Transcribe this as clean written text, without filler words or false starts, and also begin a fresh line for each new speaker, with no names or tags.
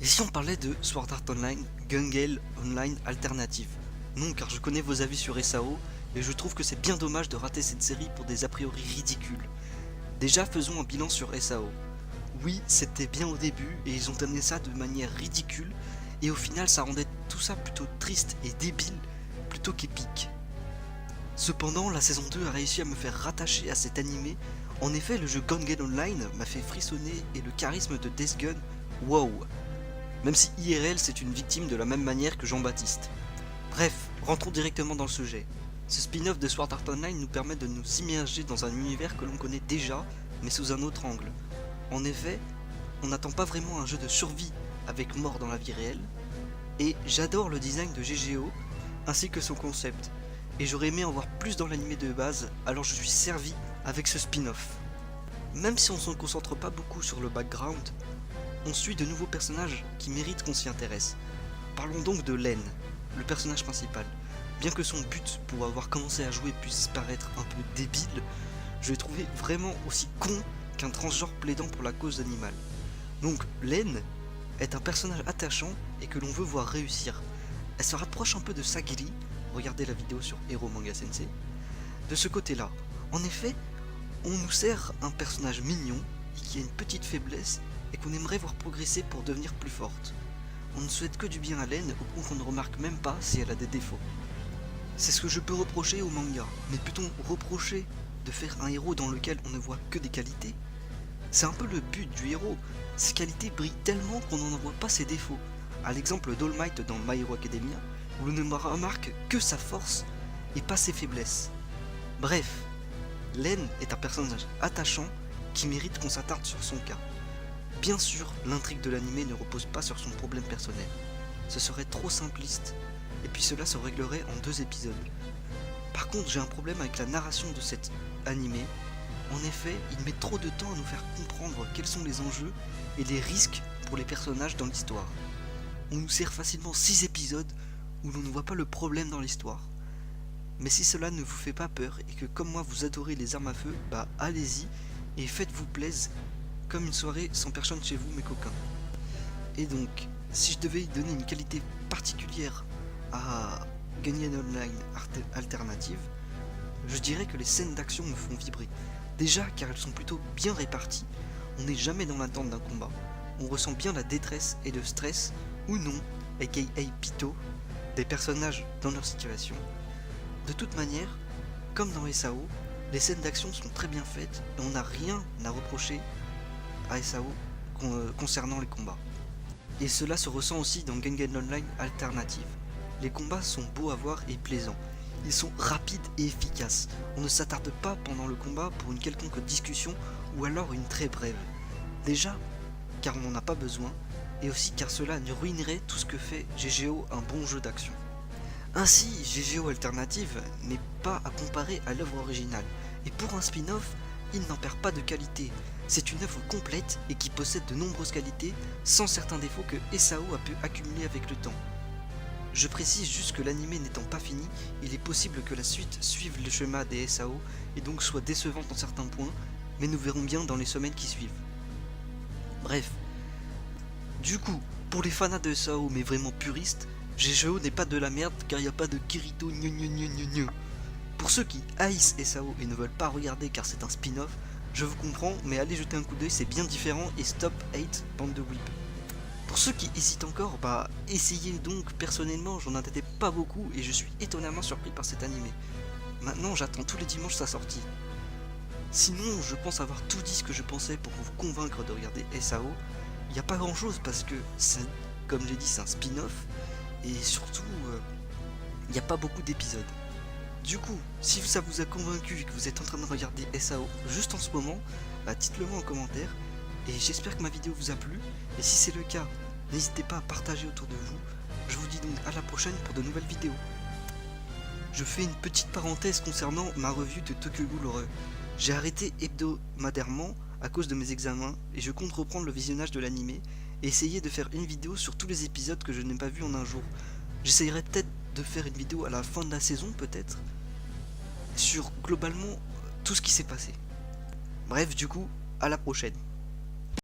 Et si on parlait de Sword Art Online, Gun Gale Online Alternative? Non, car je connais vos avis sur SAO, et je trouve que c'est bien dommage de rater cette série pour des a priori ridicules. Déjà, faisons un bilan sur SAO. Oui, c'était bien au début, et ils ont amené ça de manière ridicule, et au final ça rendait tout ça plutôt triste et débile, plutôt qu'épique. Cependant, la saison 2 a réussi à me faire rattacher à cet animé. En effet, le jeu Gun Gale Online m'a fait frissonner, et le charisme de Death Gun, wow! Même si IRL c'est une victime de la même manière que Jean-Baptiste. Bref, rentrons directement dans le sujet. Ce spin-off de Sword Art Online nous permet de nous immerger dans un univers que l'on connaît déjà, mais sous un autre angle. En effet, on n'attend pas vraiment un jeu de survie avec mort dans la vie réelle, et j'adore le design de GGO, ainsi que son concept, et j'aurais aimé en voir plus dans l'animé de base, alors je suis servi avec ce spin-off. Même si on ne se concentre pas beaucoup sur le background, on suit de nouveaux personnages qui méritent qu'on s'y intéresse. Parlons donc de Len, le personnage principal. Bien que son but pour avoir commencé à jouer puisse paraître un peu débile, je l'ai trouvé vraiment aussi con qu'un transgenre plaidant pour la cause animale. Donc Len est un personnage attachant et que l'on veut voir réussir. Elle se rapproche un peu de Sagiri, regardez la vidéo sur Hero Manga Sensei, de ce côté-là. En effet, on nous sert un personnage mignon et qui a une petite faiblesse et qu'on aimerait voir progresser pour devenir plus forte. On ne souhaite que du bien à Len au point qu'on ne remarque même pas si elle a des défauts. C'est ce que je peux reprocher au manga, mais peut-on reprocher de faire un héros dans lequel on ne voit que des qualités? C'est un peu le but du héros, ses qualités brillent tellement qu'on n'en voit pas ses défauts, à l'exemple d'All Might dans My Hero Academia, où l'on ne remarque que sa force et pas ses faiblesses. Bref, Len est un personnage attachant qui mérite qu'on s'attarde sur son cas. Bien sûr, l'intrigue de l'anime ne repose pas sur son problème personnel. Ce serait trop simpliste, et puis cela se réglerait en 2 épisodes. Par contre, j'ai un problème avec la narration de cet animé. En effet, il met trop de temps à nous faire comprendre quels sont les enjeux et les risques pour les personnages dans l'histoire. On nous sert facilement 6 épisodes où l'on ne voit pas le problème dans l'histoire. Mais si cela ne vous fait pas peur et que comme moi vous adorez les armes à feu, bah allez-y et faites-vous plaisir, comme une soirée sans personne chez vous mes coquins. Et donc, si je devais y donner une qualité particulière à Gun Gale Online Alternative, je dirais que les scènes d'action me font vibrer. Déjà car elles sont plutôt bien réparties, on n'est jamais dans l'attente d'un combat, on ressent bien la détresse et le stress, ou non, aka Pito, des personnages dans leur situation. De toute manière, comme dans SAO, les scènes d'action sont très bien faites et on n'a rien à reprocher à SAO concernant les combats. Et cela se ressent aussi dans Gun Gale Online Alternative. Les combats sont beaux à voir et plaisants. Ils sont rapides et efficaces. On ne s'attarde pas pendant le combat pour une quelconque discussion ou alors une très brève. Déjà, car on n'en a pas besoin, et aussi car cela ne ruinerait tout ce que fait GGO un bon jeu d'action. Ainsi, GGO Alternative n'est pas à comparer à l'œuvre originale, et pour un spin-off, il n'en perd pas de qualité. C'est une œuvre complète et qui possède de nombreuses qualités, sans certains défauts que SAO a pu accumuler avec le temps. Je précise juste que l'anime n'étant pas fini, il est possible que la suite suive le schéma des SAO et donc soit décevante en certains points, mais nous verrons bien dans les semaines qui suivent. Bref. Du coup, pour les fanats de SAO mais vraiment puristes, GGO n'est pas de la merde car il n'y a pas de Kirito gneu gneu gneu gneu gneu. Pour ceux qui haïssent SAO et ne veulent pas regarder car c'est un spin-off, je vous comprends, mais allez jeter un coup d'œil, c'est bien différent et stop hate, bande de weeb. Pour ceux qui hésitent encore, bah essayez donc, personnellement j'en attendais pas beaucoup et je suis étonnamment surpris par cet animé. Maintenant j'attends tous les dimanches sa sortie. Sinon je pense avoir tout dit ce que je pensais pour vous convaincre de regarder SAO. Il n'y a pas grand chose parce que, comme j'ai dit, c'est un spin-off et surtout il n'y a pas beaucoup d'épisodes. Du coup, si ça vous a convaincu et que vous êtes en train de regarder SAO juste en ce moment, bah dites-le moi en commentaire. Et j'espère que ma vidéo vous a plu. Et si c'est le cas, n'hésitez pas à partager autour de vous. Je vous dis donc à la prochaine pour de nouvelles vidéos. Je fais une petite parenthèse concernant ma revue de Tokyo Ghoul Horror. J'ai arrêté hebdomadairement à cause de mes examens et je compte reprendre le visionnage de l'animé et essayer de faire une vidéo sur tous les épisodes que je n'ai pas vus en un jour. J'essayerai peut-être de faire une vidéo à la fin de la saison peut-être sur globalement tout ce qui s'est passé. Bref, du coup, à la prochaine.